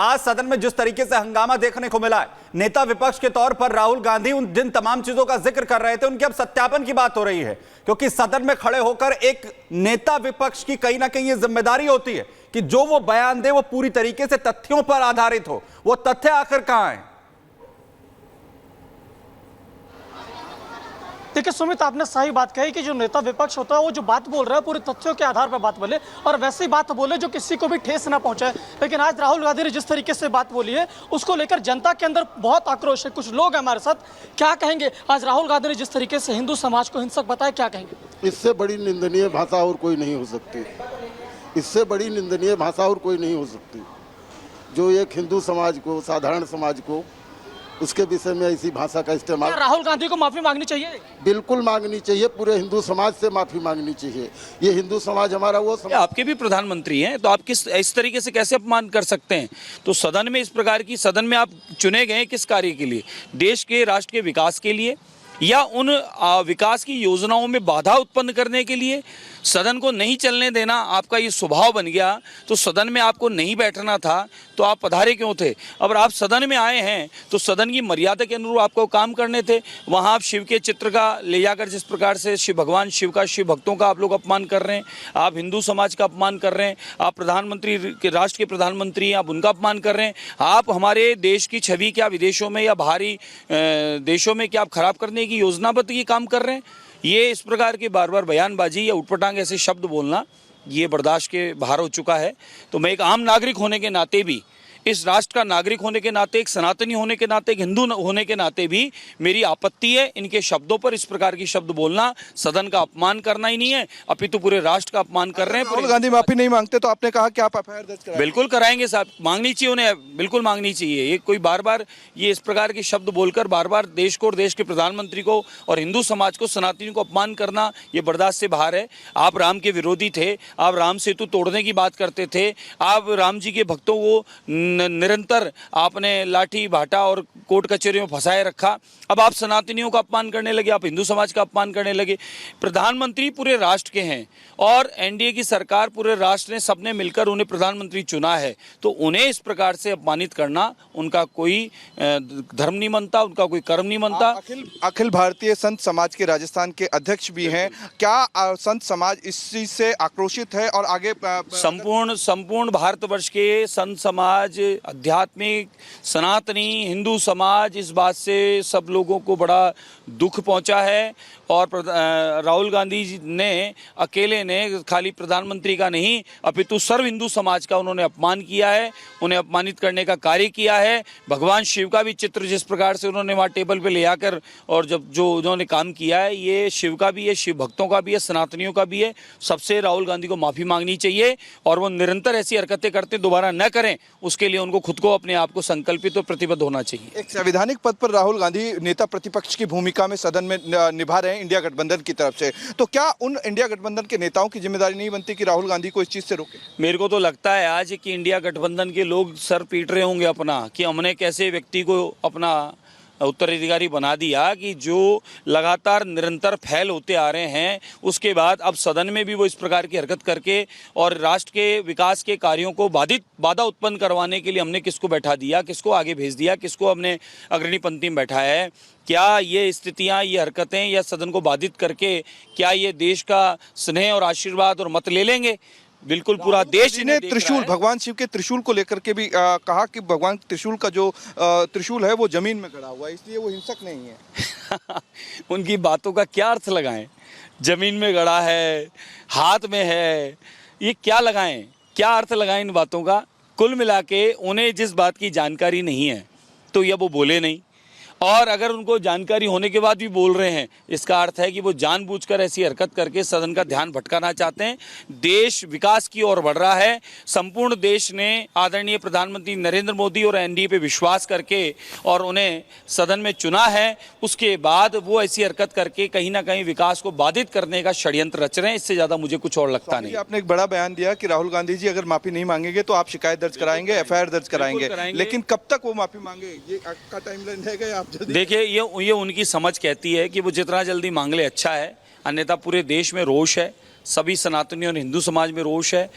आज सदन में जिस तरीके से हंगामा देखने को मिला है, नेता विपक्ष के तौर पर राहुल गांधी उन जिन तमाम चीजों का जिक्र कर रहे थे उनके अब सत्यापन की बात हो रही है, क्योंकि सदन में खड़े होकर एक नेता विपक्ष की कहीं ना कहीं ये जिम्मेदारी होती है कि जो वो बयान दे वो पूरी तरीके से तथ्यों पर आधारित हो। वो तथ्य आखिर कहां है? देखिए सुमित, आपने सही बात कही कि जो नेता विपक्ष होता है वो जो बात बोल रहा है पूरे तथ्यों के आधार पर बात बोले और वैसी बात बोले जो किसी को भी ठेस ना पहुंचाए। लेकिन आज राहुल गांधी ने जिस तरीके से बात बोली है उसको लेकर जनता के अंदर बहुत आक्रोश है। कुछ लोग हमारे साथ, क्या कहेंगे आज राहुल गांधी ने जिस तरीके से हिंदू समाज को हिंसक बताया, क्या कहेंगे? इससे बड़ी निंदनीय भाषा और कोई नहीं हो सकती। इससे बड़ी निंदनीय भाषा और कोई नहीं हो सकती। जो एक हिंदू समाज को, साधारण समाज को, उसके विषय में ऐसी भाषा का इस्तेमाल। राहुल गांधी को माफी मांगनी चाहिए? बिल्कुल मांगनी चाहिए। पूरे हिंदू समाज से माफी मांगनी चाहिए। ये हिंदू समाज हमारा वो समाज। आपके भी प्रधानमंत्री हैं तो आप किस इस तरीके से कैसे अपमान कर सकते हैं? तो सदन में इस प्रकार की, सदन में आप चुने गए किस कार्य के लिए? देश के, राष्ट्र के विकास के लिए या उन विकास की योजनाओं में बाधा उत्पन्न करने के लिए? सदन को नहीं चलने देना आपका ये स्वभाव बन गया, तो सदन में आपको नहीं बैठना था तो आप पधारे क्यों थे? अब आप सदन में आए हैं तो सदन की मर्यादा के अनुरूप आपको काम करने थे। वहाँ आप शिव के चित्र का ले जाकर जिस प्रकार से भगवान शिव का, शिव भक्तों का आप लोग अपमान कर रहे हैं, आप हिंदू समाज का अपमान कर रहे हैं, आप प्रधानमंत्री के, राष्ट्र के प्रधानमंत्री हैं, आप उनका अपमान कर रहे हैं। आप हमारे देश की छवि क्या विदेशों में या बाहरी देशों में क्या आप खराब करने की योजनाबद्ध ये काम कर रहे हैं? ये इस प्रकार की बार बार बयानबाजी या उटपटांग ऐसे शब्द बोलना ये बर्दाश्त के बाहर हो चुका है। तो मैं एक आम नागरिक होने के नाते भी, इस राष्ट्र का नागरिक होने के नाते, एक सनातनी होने के नाते, एक हिंदू होने के नाते भी मेरी आपत्ति है इनके शब्दों पर। इस प्रकार की शब्द बोलना सदन का अपमान करना ही नहीं है, अपितु पूरे राष्ट्र का अपमान कर रहे हैं। राहुल गांधी माफी नहीं मांगते तो आपने कहा कि आप एफआईआर दर्ज कराएंगे। बिल्कुल कराएंगे साहब, मांगनी चाहिए उन्हें, बिल्कुल मांगनी चाहिए। ये कोई बार बार ये इस प्रकार के शब्द बोलकर बार बार देश को और देश के प्रधानमंत्री को और हिंदू समाज को, सनातनियों को अपमान करना ये बर्दाश्त से बाहर है। आप राम के विरोधी थे, आप राम सेतु तोड़ने की बात करते थे, आप राम जी के भक्तों को निरंतर आपने लाठी भाटा और कोर्ट कचहरियों में फंसाए रखा। अब आप सनातनियों का अपमान करने लगे, आप हिंदू समाज का अपमान करने लगे। प्रधानमंत्री पूरे राष्ट्र के हैं और एनडीए की सरकार, पूरे राष्ट्र ने, सबने मिलकर उन्हें प्रधानमंत्री चुना है, तो उन्हें इस प्रकार से अपमानित करना उनका कोई धर्म नहीं बनता, उनका कोई कर्म नहीं बनता। अखिल भारतीय संत समाज के राजस्थान के अध्यक्ष भी हैं, क्या संत समाज इस चीज से आक्रोशित है और आगे संपूर्ण भारतवर्ष के संत समाज, आध्यात्मिक, सनातनी, हिंदू समाज, इस बात से सब लोगों को बड़ा दुख पहुंचा है। और राहुल गांधी जी ने अकेले ने खाली प्रधानमंत्री का नहीं अपितु सर्व हिंदू समाज का उन्होंने अपमान किया है, उन्हें अपमानित करने का कार्य किया है। भगवान शिव का भी चित्र जिस प्रकार से उन्होंने वहाँ टेबल पे ले आकर और जब जो उन्होंने काम किया है, ये शिव का भी है, शिव भक्तों का भी है, सनातनियों का भी है। सबसे राहुल गांधी को माफ़ी मांगनी चाहिए और वो निरंतर ऐसी हरकतें करते दोबारा न करें, उसके लिए उनको खुद को, अपने आप को संकल्पित और प्रतिबद्ध होना चाहिए। एक संवैधानिक पद पर राहुल गांधी नेता प्रतिपक्ष की भूमिका में सदन में निभा रहे हैं इंडिया गठबंधन की तरफ से, तो क्या उन इंडिया गठबंधन के नेताओं की जिम्मेदारी नहीं बनती कि राहुल गांधी को इस चीज से रोके? मेरे को तो लगता है आज कि इंडिया गठबंधन के लोग सर पीट रहे होंगे अपना, कि हमने कैसे व्यक्ति को अपना उत्तराधिकारी बना दिया कि जो लगातार निरंतर फैल होते आ रहे हैं, उसके बाद अब सदन में भी वो इस प्रकार की हरकत करके और राष्ट्र के विकास के कार्यों को बाधा उत्पन्न करवाने के लिए हमने किसको बैठा दिया, किसको आगे भेज दिया, किसको हमने अग्रणी पंक्ति में बैठाया है? क्या ये स्थितियां, ये हरकतें या सदन को बाधित करके क्या ये देश का स्नेह और आशीर्वाद और मत ले लेंगे? बिल्कुल पूरा देश ने त्रिशूल, भगवान शिव के त्रिशूल को लेकर के भी कहा कि भगवान त्रिशूल का जो त्रिशूल है वो जमीन में गड़ा हुआ है, इसलिए वो हिंसक नहीं है। उनकी बातों का क्या अर्थ लगाएं? जमीन में गड़ा है, हाथ में है, ये क्या लगाएं, क्या अर्थ लगाएं इन बातों का? कुल मिला के उन्हें जिस बात की जानकारी नहीं है तो ये वो बोले नहीं, और अगर उनको जानकारी होने के बाद भी बोल रहे हैं, इसका अर्थ है कि वो जानबूझकर ऐसी हरकत करके सदन का ध्यान भटकाना चाहते हैं। देश विकास की ओर बढ़ रहा है। संपूर्ण देश ने आदरणीय प्रधानमंत्री नरेंद्र मोदी और एनडीए पे विश्वास करके और उन्हें सदन में चुना है, उसके बाद वो ऐसी हरकत करके कहीं ना कहीं विकास को बाधित करने का षड्यंत्र रच रहे हैं। इससे ज़्यादा मुझे कुछ और लगता नहीं। आपने एक बड़ा बयान दिया कि राहुल गांधी जी अगर माफी नहीं मांगेंगे तो आप शिकायत दर्ज कराएंगे, एफआईआर दर्ज कराएंगे, लेकिन कब तक वो माफी मांगे, ये आपका टाइमलाइन रहेगा? देखिए, ये उनकी समझ कहती है कि वो जितना जल्दी मांग ले अच्छा है, अन्यथा पूरे देश में रोष है, सभी सनातनी और हिंदू समाज में रोष है।